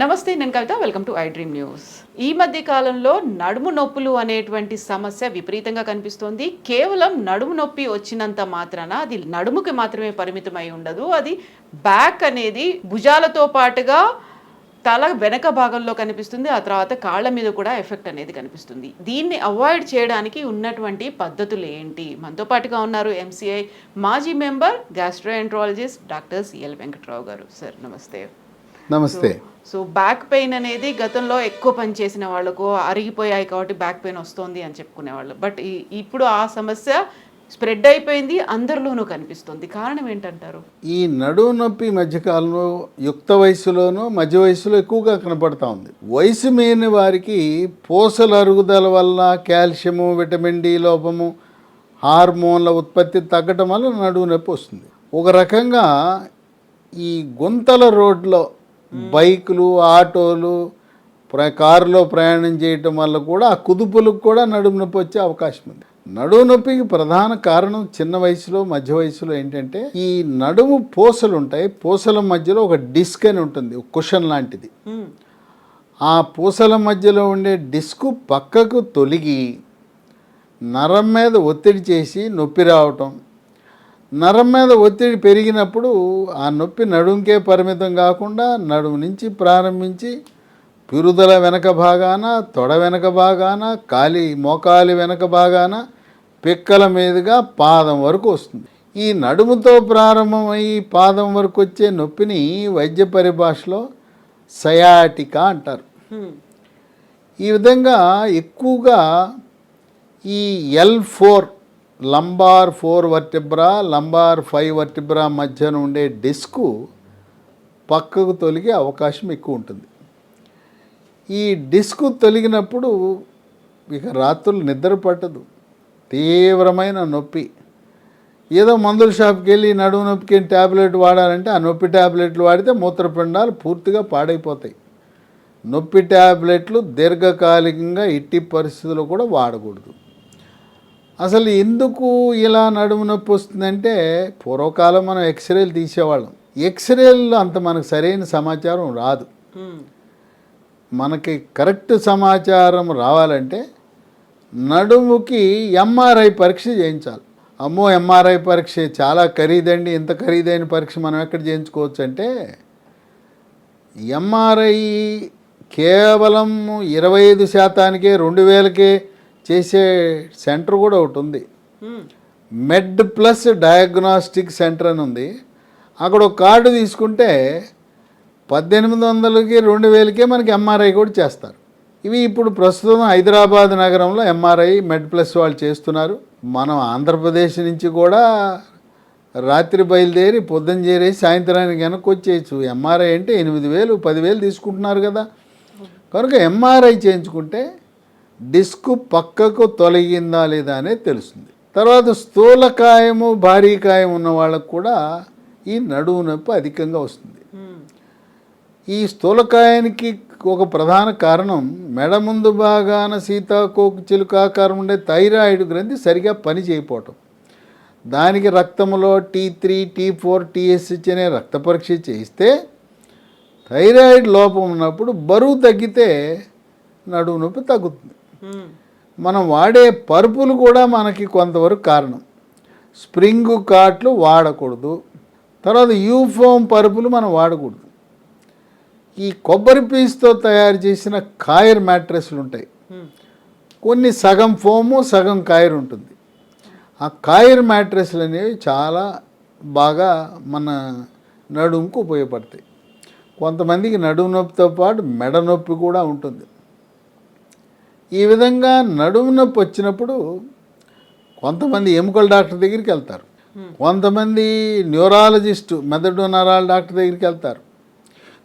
నమస్తే, నేను Kavitha. Welcome to I Dream News. ఈ మధ్య కాలంలో నడుము నొప్పులు అనేటువంటి సమస్య విపరీతంగా కనిపిస్తోంది. కేవలం నడుము నొప్పి వచ్చినంత మాత్రాన అది నడుముకి మాత్రమే పరిమితమై ఉండదు. అది బ్యాక్ అనేది భుజాలతో పాటుగా తల వెనక భాగంలో కనిపిస్తుంది. ఆ తర్వాత కాళ్ళ మీద కూడా ఎఫెక్ట్ అనేది కనిపిస్తుంది. దీన్ని అవాయిడ్ చేయడానికి ఉన్నటువంటి పద్ధతులు ఏంటి? మనతో పాటుగా ఉన్నారు ఎంసీఐ మాజీ member gastroenterologist doctor CL Venkatrao గారు. సార్ నమస్తే. నమస్తే. సో బ్యాక్ పెయిన్ అనేది గతంలో ఎక్కువ పని చేసిన వాళ్ళకు అరిగిపోయాయి కాబట్టి బ్యాక్ పెయిన్ వస్తుంది అని చెప్పుకునేవాళ్ళు. బట్ ఇప్పుడు ఆ సమస్య స్ప్రెడ్ అయిపోయింది, అందరిలోనూ కనిపిస్తుంది. కారణం ఏంటంటారు? ఈ నడుము నొప్పి మధ్యకాలంలో యుక్త వయసులోనూ మధ్య వయసులో ఎక్కువగా కనపడతా ఉంది. వయసు మీరిన వారికి పూసల అరుగుదల వల్ల కాల్షియము, విటమిన్ డి లోపము, హార్మోన్ల ఉత్పత్తి తగ్గటం వల్ల నడుము నొప్పి వస్తుంది. ఒక రకంగా ఈ గుంతల రోడ్లో బైకులు, ఆటోలు, కారులో ప్రయాణం చేయటం వల్ల కూడా ఆ కుదుపులకు కూడా నడుము నొప్పి వచ్చే అవకాశం ఉంది. నడుము నొప్పికి ప్రధాన కారణం చిన్న వయసులో మధ్య వయసులో ఏంటంటే ఈ నడుము పూసలు ఉంటాయి. పూసల మధ్యలో ఒక డిస్క్ అని ఉంటుంది, ఒక కుషన్ లాంటిది. ఆ పూసల మధ్యలో ఉండే డిస్క్ పక్కకు తొలగి నరం మీద ఒత్తిడి చేసి నొప్పి రావటం. నరం మీద ఒత్తిడి పెరిగినప్పుడు ఆ నొప్పి నడుముకే పరిమితం కాకుండా నడుము నుంచి ప్రారంభించి పిరుదల వెనక భాగాన, తొడ వెనక భాగాన, మోకాలి వెనక భాగాన, పిక్కల మీదుగా పాదం వరకు వస్తుంది. ఈ నడుముతో ప్రారంభమై పాదం వరకు వచ్చే నొప్పిని వైద్య పరిభాషలో సయాటికా అంటారు. ఈ విధంగా ఎక్కువగా ఈ L4 lumbar 4 vertebra, lumbar 5 vertebra మధ్యన ఉండే డిస్కు పక్కకు తొలగే అవకాశం ఎక్కువ ఉంటుంది. ఈ డిస్కు తొలగినప్పుడు ఇక రాత్రులు నిద్ర పట్టదు, తీవ్రమైన నొప్పి. ఏదో మందుల షాప్కి వెళ్ళి నడుము నొప్పికి ట్యాబ్లెట్ వాడాలంటే ఆ నొప్పి ట్యాబ్లెట్లు వాడితే మూత్రపిండాలు పూర్తిగా పాడైపోతాయి. నొప్పి ట్యాబ్లెట్లు దీర్ఘకాలికంగా ఎట్టి పరిస్థితుల్లో కూడా వాడకూడదు. అసలు ఎందుకు ఇలా నడుము నొప్పి వస్తుందంటే పూర్వకాలం మనం ఎక్స్రేలు తీసేవాళ్ళం. ఎక్స్రేల్లో అంత మనకు సరైన సమాచారం రాదు. మనకి కరెక్ట్ సమాచారం రావాలంటే నడుముకి ఎంఆర్ఐ పరీక్ష చేయించాలి. అమ్మో, ఎంఆర్ఐ పరీక్ష చాలా ఖరీదండి, ఇంత ఖరీదైన పరీక్ష మనం ఎక్కడ చేయించుకోవచ్చు అంటే ఎంఆర్ఐ కేవలం 25%కే 2000కే చేసే సెంటర్ కూడా ఒకటి ఉంది. మెడ్ ప్లస్ డయాగ్నాస్టిక్ సెంటర్ అని ఉంది. అక్కడ ఒక కార్డు తీసుకుంటే 1800కి 2000కే మనకి ఎంఆర్ఐ కూడా చేస్తారు. ఇవి ఇప్పుడు ప్రస్తుతం హైదరాబాద్ నగరంలో ఎంఆర్ఐ మెడ్ ప్లస్ వాళ్ళు చేస్తున్నారు. మనం ఆంధ్రప్రదేశ్ నుంచి కూడా రాత్రి బయలుదేరి పొద్దున చేరేసి సాయంత్రానికి వెనక్కి వచ్చేయచ్చు. ఎంఆర్ఐ అంటే 8000, 10,000 తీసుకుంటున్నారు కదా. కనుక ఎంఆర్ఐ చేయించుకుంటే డిస్కు పక్కకు తొలగిందా లేదా అనేది తెలుస్తుంది. తర్వాత స్థూలకాయము, భారీకాయం ఉన్న వాళ్ళకు కూడా ఈ నడుము నొప్పి అధికంగా వస్తుంది. ఈ స్థూలకాయానికి ఒక ప్రధాన కారణం మెడ ముందు భాగాన సీతాకోక చిలుకాకారం ఉండే థైరాయిడ్ గ్రంథి సరిగా పని చేయకపోవటం. దానికి రక్తంలో T3, T4, TSH అనే రక్త పరీక్ష చేయిస్తే థైరాయిడ్ లోపం ఉన్నప్పుడు బరువు తగ్గితే నడుము నొప్పి తగ్గుతుంది. మనం వాడే పరుపులు కూడా మనకి కొంతవరకు కారణం. స్ప్రింగ్ కాట్లు వాడకూడదు. తర్వాత యూఫోమ్ పరుపులు మనం వాడకూడదు. ఈ కొబ్బరి పీచుతో తయారు చేసిన కాయర్ మ్యాట్రెస్లు ఉంటాయి. కొన్ని సగం ఫోము సగం కాయర్ ఉంటుంది. ఆ కాయర్ మ్యాట్రెస్లు అనేవి చాలా బాగా మన నడుముకు ఉపయోగపడతాయి. కొంతమందికి నడుము నొప్పితో పాటు మెడ నొప్పి కూడా ఉంటుంది. ఈ విధంగా నడుము నొప్పి వచ్చినప్పుడు కొంతమంది ఎముకల డాక్టర్ దగ్గరికి వెళ్తారు, కొంతమంది న్యూరాలజిస్టు మెదడు నరాల డాక్టర్ దగ్గరికి వెళ్తారు,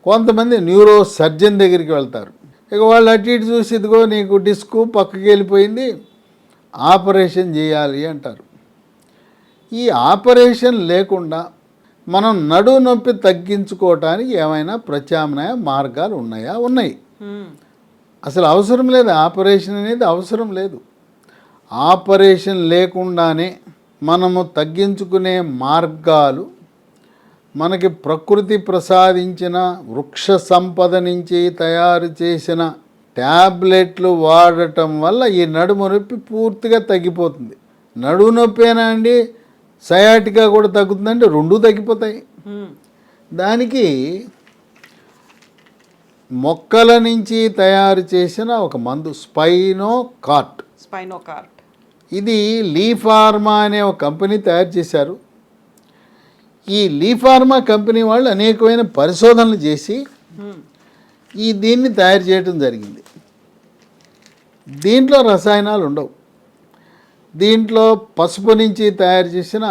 కొంతమంది న్యూరో సర్జన్ దగ్గరికి వెళ్తారు. ఇక వాళ్ళు అటు ఇటు చూసి ఇదిగో నీకు డిస్కు పక్కకి వెళ్ళిపోయింది, ఆపరేషన్ చేయాలి అంటారు. ఈ ఆపరేషన్ లేకుండా మనం నడుము నొప్పి తగ్గించుకోవటానికి ఏమైనా ప్రత్యామ్నాయ మార్గాలు ఉన్నాయా? ఉన్నాయి. అసలు అవసరం లేదు, ఆపరేషన్ అనేది అవసరం లేదు. ఆపరేషన్ లేకుండానే మనము తగ్గించుకునే మార్గాలు మనకి ప్రకృతి ప్రసాదించిన వృక్ష సంపద నుంచి తయారు చేసిన ట్యాబ్లెట్లు వాడటం వల్ల ఈ నడుము నొప్పి పూర్తిగా తగ్గిపోతుంది. నడుము నొప్పేనా అండి, సయాటికా కూడా తగ్గుతుందంటే రెండూ తగ్గిపోతాయి. దానికి మొక్కల నుంచి తయారు చేసిన ఒక మందు స్పైనోకార్ట్. ఇది లీఫార్మా అనే ఒక కంపెనీ తయారు చేశారు. ఈ లీఫార్మా కంపెనీ వాళ్ళు అనేకమైన పరిశోధనలు చేసి దీన్ని తయారు చేయడం జరిగింది. దీంట్లో రసాయనాలు ఉండవు. దీంట్లో పసుపు నుంచి తయారు చేసిన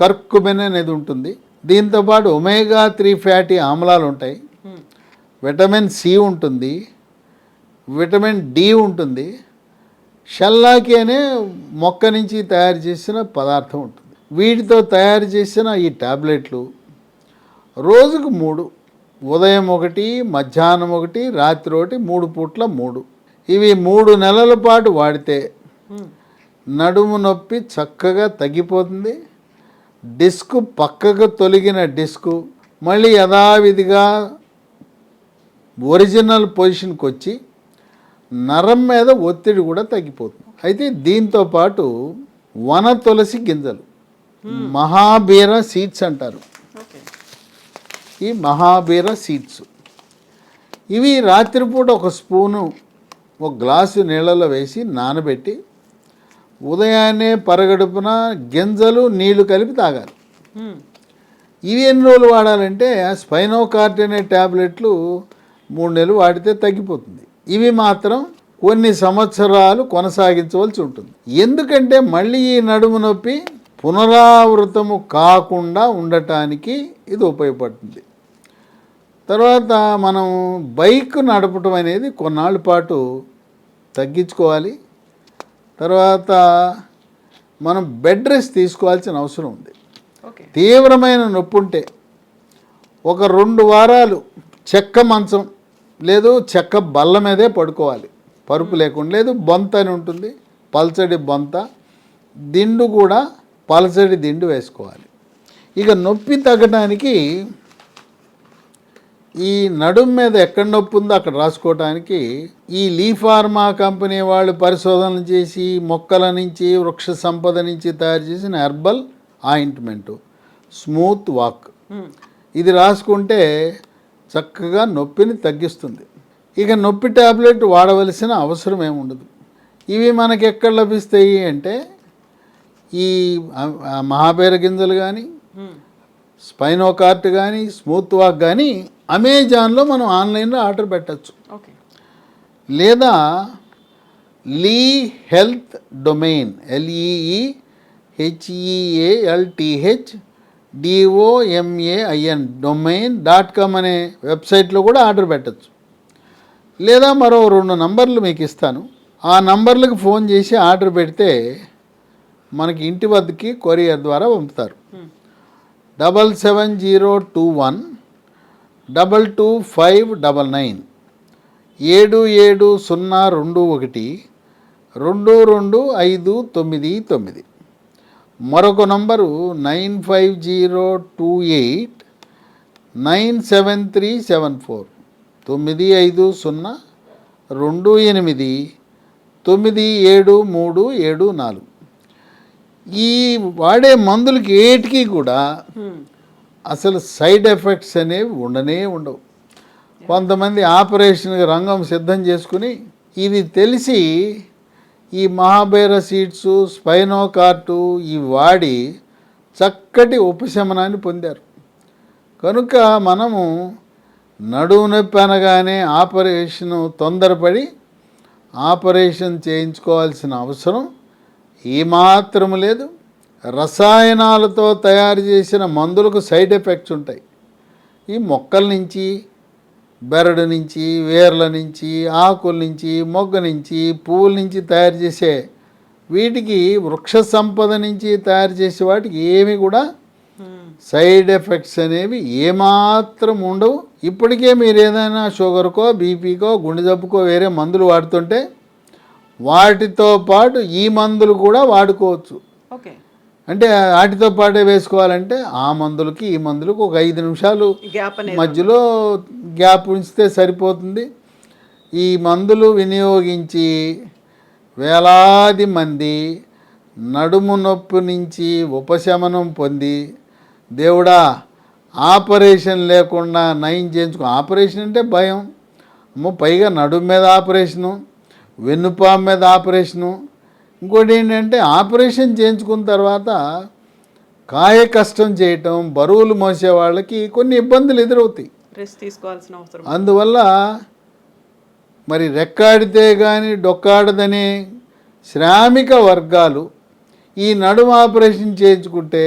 కర్కుమెన్ అనేది ఉంటుంది. దీంతోపాటు ఒమేగా-3 ఫ్యాటీ ఆమ్లాలు ఉంటాయి, విటమిన్ సి ఉంటుంది, విటమిన్ డి ఉంటుంది, షల్లాకి అనే మొక్క నుంచి తయారు చేసిన పదార్థం ఉంటుంది. వీటితో తయారు చేసిన ఈ టాబ్లెట్లు రోజుకు 3, ఉదయం 1, మధ్యాహ్నం 1, రాత్రి 1, 3 పూట్ల 3. ఇవి 3 నెలల పాటు వాడితే నడుము నొప్పి చక్కగా తగ్గిపోతుంది. డిస్క్ పక్కకు తొలగిన డిస్కు మళ్ళీ యథావిధిగా ఒరిజినల్ పొజిషన్కి వచ్చి నరం మీద ఒత్తిడి కూడా తగ్గిపోతుంది. అయితే దీంతో పాటు వన తులసి గింజలు, మహాబీర సీడ్స్ అంటారు. ఈ మహాబీర సీడ్స్ ఇవి రాత్రిపూట 1 స్పూను 1 గ్లాసు నీళ్ళలో వేసి నానబెట్టి ఉదయాన్నే పరగడుపున గింజలు నీళ్లు కలిపి తాగాలి. ఇవి ఎన్ని రోజులు వాడాలంటే స్పైనోకార్ట్ అనే ట్యాబ్లెట్లు 3 నెలలు వాడితే తగ్గిపోతుంది. ఇవి మాత్రం కొన్ని సంవత్సరాలు కొనసాగించవలసి ఉంటుంది. ఎందుకంటే మళ్ళీ ఈ నడుము నొప్పి పునరావృతము కాకుండా ఉండటానికి ఇది ఉపయోగపడుతుంది. తర్వాత మనం బైక్ నడపటం అనేది కొన్నాళ్ళ పాటు తగ్గించుకోవాలి. తర్వాత మనం బెడ్ రెస్ట్ తీసుకోవాల్సిన అవసరం ఉంది. తీవ్రమైన నొప్పి ఉంటే 1-2 వారాలు చెక్క మంచం లేదు చెక్క బల్ల మీదే పడుకోవాలి, పరుపు లేకుండా. లేదు బొంత అని ఉంటుంది, పల్చడి బొంత, దిండు కూడా పలచడి దిండు వేసుకోవాలి. ఇక నొప్పి తగ్గడానికి ఈ నడుము మీద ఎక్కడ నొప్పి ఉందో అక్కడ రాసుకోవటానికి ఈ లీఫార్మా కంపెనీ వాళ్ళు పరిశోధనలు చేసి మొక్కల నుంచి వృక్ష సంపద నుంచి తయారు చేసిన హెర్బల్ ఆయింట్మెంటు స్మూత్ వాక్, ఇది రాసుకుంటే చక్కగా నొప్పిని తగ్గిస్తుంది. ఇక నొప్పి ట్యాబ్లెట్ వాడవలసిన అవసరం ఏముండదు. ఇవి మనకి ఎక్కడ లభిస్తాయి అంటే ఈ మహాబీర గింజలు కానీ, స్పైనోకార్ట్ కానీ, స్మూత్ వాక్ కానీ అమెజాన్లో మనం ఆన్లైన్లో ఆర్డర్ పెట్టచ్చు. లేదా లీ హెల్త్ డొమైన్ LEEHEALTH domain.com అనే వెబ్సైట్లో కూడా ఆర్డర్ పెట్టచ్చు. లేదా మరో 2 నంబర్లు మీకు ఇస్తాను. ఆ నంబర్లకు ఫోన్ చేసి ఆర్డర్ పెడితే మనకి ఇంటి వద్దకి కొరియర్ ద్వారా పంపుతారు. 77021 22599 770221 222599. మరొక నంబరు 95028 97374 95028 9734. ఈ వాడే మందులకి ఏటికి కూడా అసలు సైడ్ ఎఫెక్ట్స్ అనేవి ఉండవు. కొంతమంది ఆపరేషన్కి రంగం సిద్ధం చేసుకుని ఇది తెలిసి ఈ మహాబీర సీడ్స్, స్పైనోకార్టు ఇవి వాడి చక్కటి ఉపశమనాన్ని పొందారు. కనుక మనము నడుము నొప్పి అనగానే తొందరపడి ఆపరేషన్ చేయించుకోవాల్సిన అవసరం ఏమాత్రం లేదు. రసాయనాలతో తయారు చేసిన మందులకు సైడ్ ఎఫెక్ట్స్ ఉంటాయి. ఈ మొక్కల నుంచి, బెరడు నుంచి, వేర్ల నుంచి, ఆకుల నుంచి, మొగ్గ నుంచి, పువ్వుల నుంచి తయారు చేసే వీటికి వృక్ష సంపద నుంచి తయారు చేసే వాటికి ఏమి కూడా సైడ్ ఎఫెక్ట్స్ అనేవి ఏమాత్రం ఉండవు. ఇప్పటికే మీరు ఏదైనా షుగర్కో, బీపీకో, గుండె జబ్బుకో వేరే మందులు వాడుతుంటే వాటితో పాటు ఈ మందులు కూడా వాడుకోవచ్చు. అంటే వాటితో పాటే వేసుకోవాలంటే ఆ మందులకి ఈ మందులకు ఒక 5 నిమిషాలు గ్యాప్ అనేది మధ్యలో గ్యాప్ ఉంచితే సరిపోతుంది. ఈ మందులు వినియోగించి వేలాది మంది నడుము నొప్పి నుంచి ఉపశమనం పొంది దేవుడా ఆపరేషన్ లేకుండా నయం చేయించుకో. ఆపరేషన్ అంటే భయం, అమ్మో పైగా నడుము మీద ఆపరేషను, వెన్నుపాము మీద ఆపరేషను. ఇంకోటి ఏంటంటే ఆపరేషన్ చేయించుకున్న తర్వాత కాయ కష్టం చేయటం, బరువులు మోసే వాళ్ళకి కొన్ని ఇబ్బందులు ఎదురవుతాయి. రెస్ట్ తీసుకోవాల్సిన అవసరం. అందువల్ల మరి రెక్కాడితే కానీ డొక్కాడదనే శ్రామిక వర్గాలు ఈ నడుము ఆపరేషన్ చేయించుకుంటే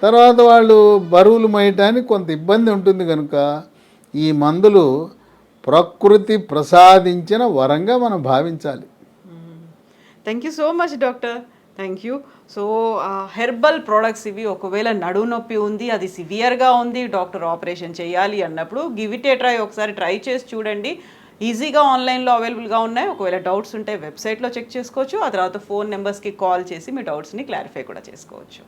తర్వాత వాళ్ళు బరువులు మోయటానికి కొంత ఇబ్బంది ఉంటుంది. కనుక ఈ మందులు ప్రకృతి ప్రసాదించిన వరంగా మనం భావించాలి. Thank you so much doctor, thank you. So herbal products ఇవి. ఒకవేళ నడుము నొప్పి ఉంది, అది సివియర్గా ఉంది, డాక్టర్ ఆపరేషన్ చేయాలి అన్నప్పుడు గివ్ ఇట్ ఏ ట్రై. ఒకసారి ట్రై చేసి చూడండి. ఈజీగా ఆన్లైన్లో అవైలబుల్గా ఉన్నాయి. ఒకవేళ డౌట్స్ ఉంటే వెబ్సైట్లో చెక్ చేసుకోవచ్చు. ఆ తర్వాత ఫోన్ నెంబర్స్కి కాల్ చేసి మీ డౌట్స్ని క్లారిఫై కూడా చేసుకోవచ్చు.